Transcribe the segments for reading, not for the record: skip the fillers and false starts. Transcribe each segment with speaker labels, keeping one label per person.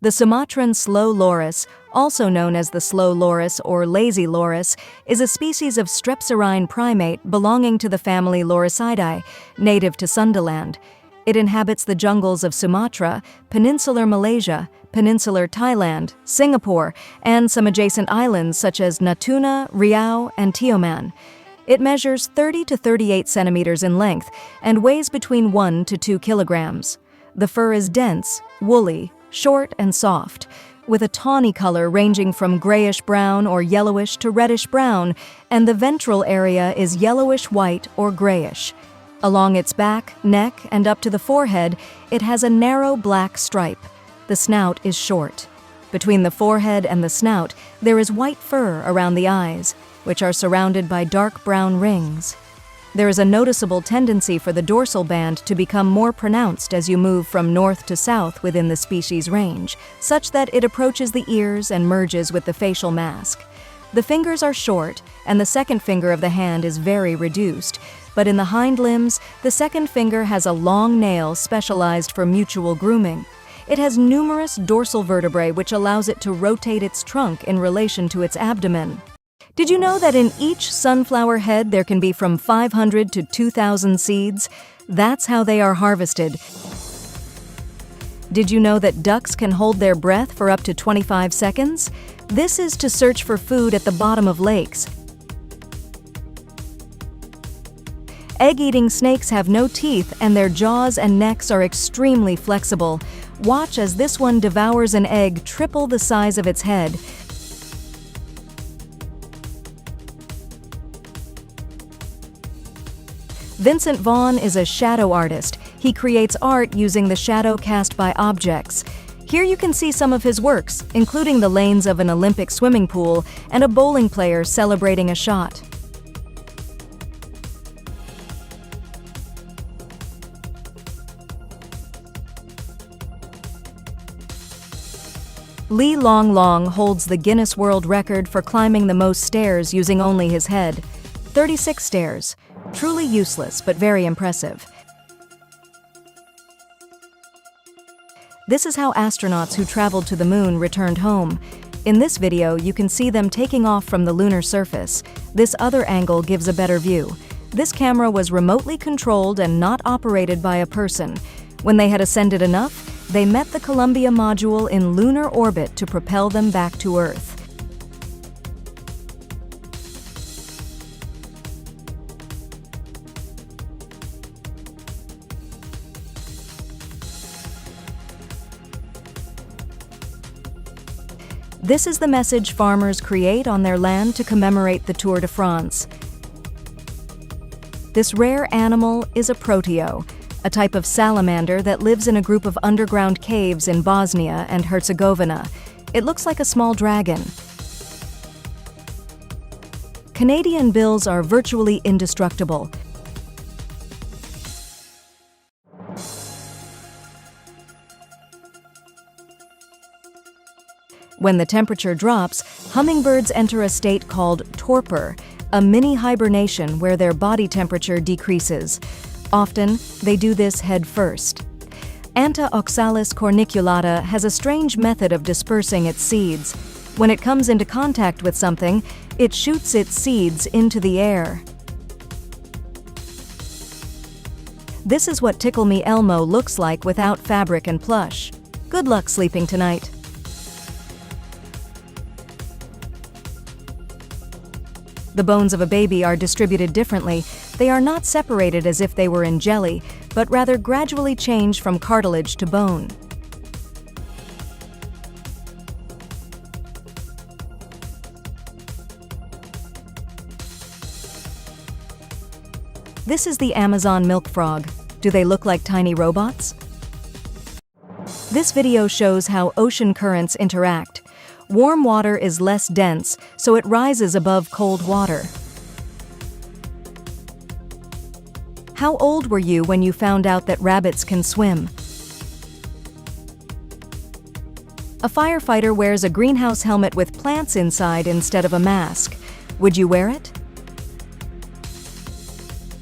Speaker 1: The Sumatran slow loris, also known as the slow loris or lazy loris, is a species of strepsirrhine primate belonging to the family Lorisidae, native to Sundaland. It inhabits the jungles of Sumatra, peninsular Malaysia, peninsular Thailand, Singapore, and some adjacent islands such as Natuna, Riau, and Tioman. It measures 30 to 38 centimeters in length and weighs between 1 to 2 kilograms. The fur is dense, woolly, short and soft, with a tawny color ranging from grayish-brown or yellowish to reddish-brown, and the ventral area is yellowish-white or grayish. Along its back, neck, and up to the forehead, it has a narrow black stripe. The snout is short. Between the forehead and the snout, there is white fur around the eyes, which are surrounded by dark brown rings. There is a noticeable tendency for the dorsal band to become more pronounced as you move from north to south within the species range, such that it approaches the ears and merges with the facial mask. The fingers are short, and the second finger of the hand is very reduced, but in the hind limbs, the second finger has a long nail specialized for mutual grooming. It has numerous dorsal vertebrae which allows it to rotate its trunk in relation to its abdomen. Did you know that in each sunflower head there can be from 500 to 2,000 seeds? That's how they are harvested. Did you know that ducks can hold their breath for up to 25 seconds? This is to search for food at the bottom of lakes. Egg-eating snakes have no teeth and their jaws and necks are extremely flexible. Watch as this one devours an egg triple the size of its head. Vincent Vaughn is a shadow artist. He creates art using the shadow cast by objects. Here you can see some of his works, including the lanes of an Olympic swimming pool and a bowling player celebrating a shot. Li Long Long holds the Guinness World Record for climbing the most stairs using only his head. 36 stairs. Truly useless, but very impressive. This is how astronauts who traveled to the moon returned home. In this video, you can see them taking off from the lunar surface. This other angle gives a better view. This camera was remotely controlled and not operated by a person. When they had ascended enough, they met the Columbia module in lunar orbit to propel them back to Earth. This is the message farmers create on their land to commemorate the Tour de France. This rare animal is a proteo, a type of salamander that lives in a group of underground caves in Bosnia and Herzegovina. It looks like a small dragon. Canadian bills are virtually indestructible. When the temperature drops, hummingbirds enter a state called torpor, a mini hibernation where their body temperature decreases. Often, they do this head first. Anta oxalis corniculata has a strange method of dispersing its seeds. When it comes into contact with something, it shoots its seeds into the air. This is what Tickle Me Elmo looks like without fabric and plush. Good luck sleeping tonight. The bones of a baby are distributed differently. They are not separated as if they were in jelly, but rather gradually change from cartilage to bone. This is the Amazon milk frog. Do they look like tiny robots? This video shows how ocean currents interact. Warm water is less dense, so it rises above cold water. How old were you when you found out that rabbits can swim? A firefighter wears a greenhouse helmet with plants inside instead of a mask. Would you wear it?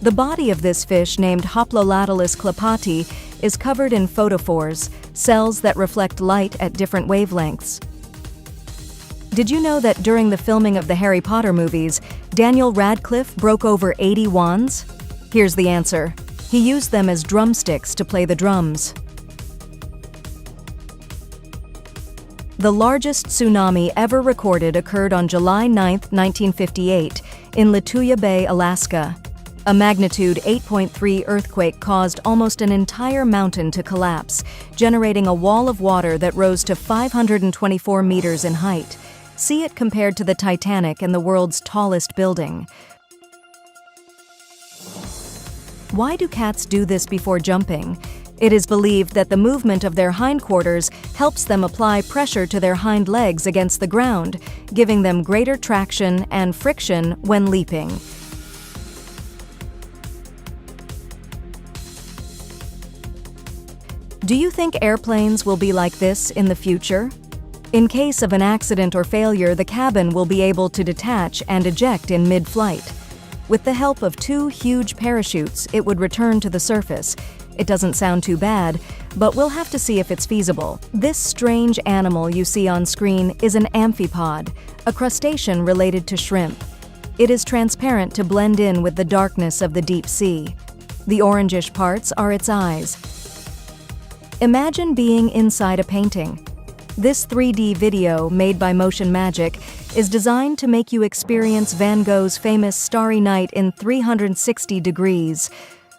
Speaker 1: The body of this fish, named Hoplolatelis klapati, is covered in photophores. cells that reflect light at different wavelengths. Did you know that during the filming of the Harry Potter movies, Daniel Radcliffe broke over 80 wands? Here's the answer. He used them as drumsticks to play the drums. The largest tsunami ever recorded occurred on July 9, 1958, in Lituya Bay, Alaska. A magnitude 8.3 earthquake caused almost an entire mountain to collapse, generating a wall of water that rose to 524 meters in height. See it compared to the Titanic and the world's tallest building. Why do cats do this before jumping? It is believed that the movement of their hindquarters helps them apply pressure to their hind legs against the ground, giving them greater traction and friction when leaping. Do you think airplanes will be like this in the future? In case of an accident or failure, the cabin will be able to detach and eject in mid-flight. With the help of 2 huge parachutes, it would return to the surface. It doesn't sound too bad, but we'll have to see if it's feasible. This strange animal you see on screen is an amphipod, a crustacean related to shrimp. It is transparent to blend in with the darkness of the deep sea. The orangish parts are its eyes. Imagine being inside a painting. This 3D video, made by Motion Magic, is designed to make you experience Van Gogh's famous Starry Night in 360 degrees.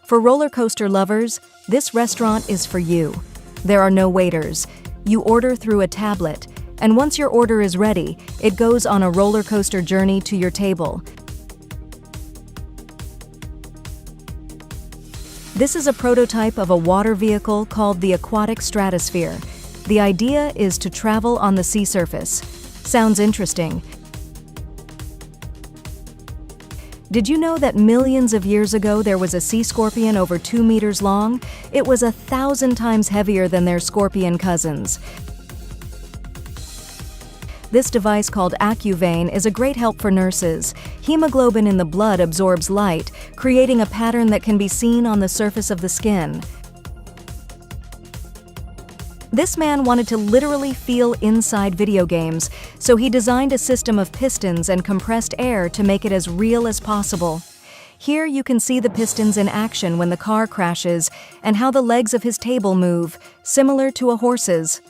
Speaker 1: For roller coaster lovers, this restaurant is for you. There are no waiters. You order through a tablet, and once your order is ready, it goes on a roller coaster journey to your table. This is a prototype of a water vehicle called the Aquatic Stratosphere. The idea is to travel on the sea surface. Sounds interesting. Did you know that millions of years ago there was a sea scorpion over 2 meters long? It was 1,000 times heavier than their scorpion cousins. This device called AccuVein is a great help for nurses. Hemoglobin in the blood absorbs light, creating a pattern that can be seen on the surface of the skin. This man wanted to literally feel inside video games, so he designed a system of pistons and compressed air to make it as real as possible. Here you can see the pistons in action when the car crashes and how the legs of his table move, similar to a horse's.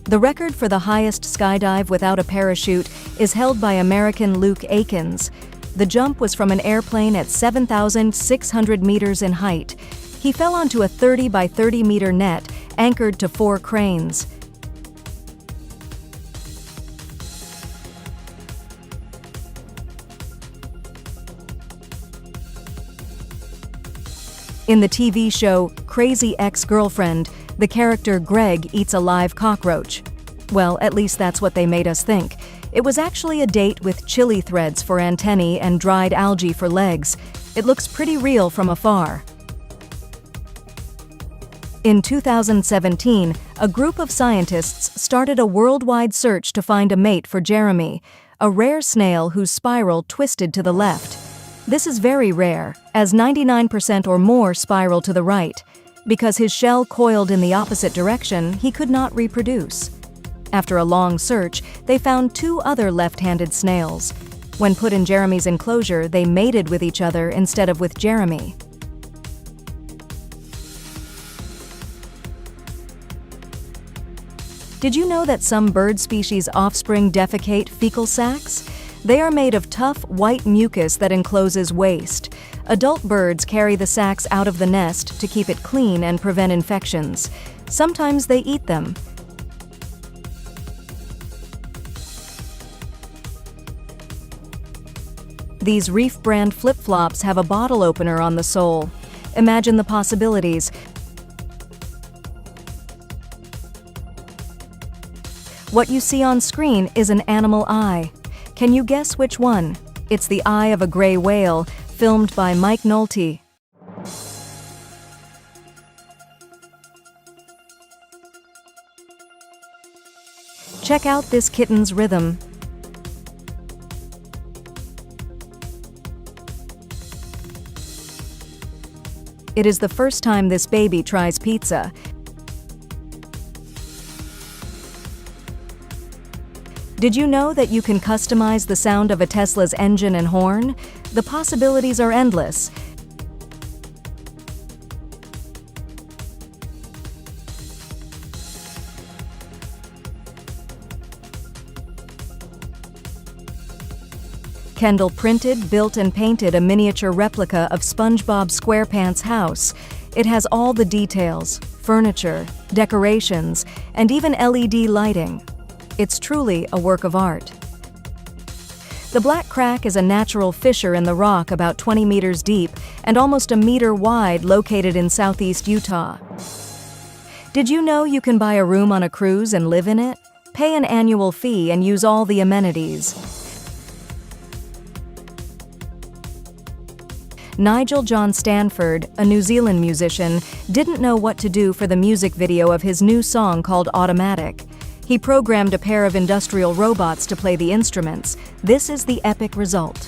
Speaker 1: The record for the highest skydive without a parachute is held by American Luke Aikens. The jump was from an airplane at 7,600 meters in height. He fell onto a 30 by 30 meter net anchored to 4 cranes. In the TV show Crazy Ex-Girlfriend, the character Greg eats a live cockroach. Well, at least that's what they made us think. It was actually a date with chili threads for antennae and dried algae for legs. It looks pretty real from afar. In 2017, a group of scientists started a worldwide search to find a mate for Jeremy, a rare snail whose spiral twisted to the left. This is very rare, as 99% or more spiral to the right. Because his shell coiled in the opposite direction, he could not reproduce. After a long search, they found 2 other left-handed snails. When put in Jeremy's enclosure, they mated with each other instead of with Jeremy. Did you know that some bird species' offspring defecate fecal sacs? They are made of tough, white mucus that encloses waste. Adult birds carry the sacs out of the nest to keep it clean and prevent infections. Sometimes they eat them. These Reef brand flip-flops have a bottle opener on the sole. Imagine the possibilities. What you see on screen is an animal eye. Can you guess which one? It's the eye of a gray whale, filmed by Mike Nolte. Check out this kitten's rhythm. It is the first time this baby tries pizza. Did you know that you can customize the sound of a Tesla's engine and horn? The possibilities are endless. Kendall printed, built, and painted a miniature replica of SpongeBob SquarePants' house. It has all the details, furniture, decorations, and even LED lighting. It's truly a work of art. The Black Crack is a natural fissure in the rock about 20 meters deep and almost a meter wide, located in southeast Utah. Did you know you can buy a room on a cruise and live in it? Pay an annual fee and use all the amenities. Nigel John Stanford, a New Zealand musician, didn't know what to do for the music video of his new song called Automatic. He programmed a pair of industrial robots to play the instruments. This is the epic result.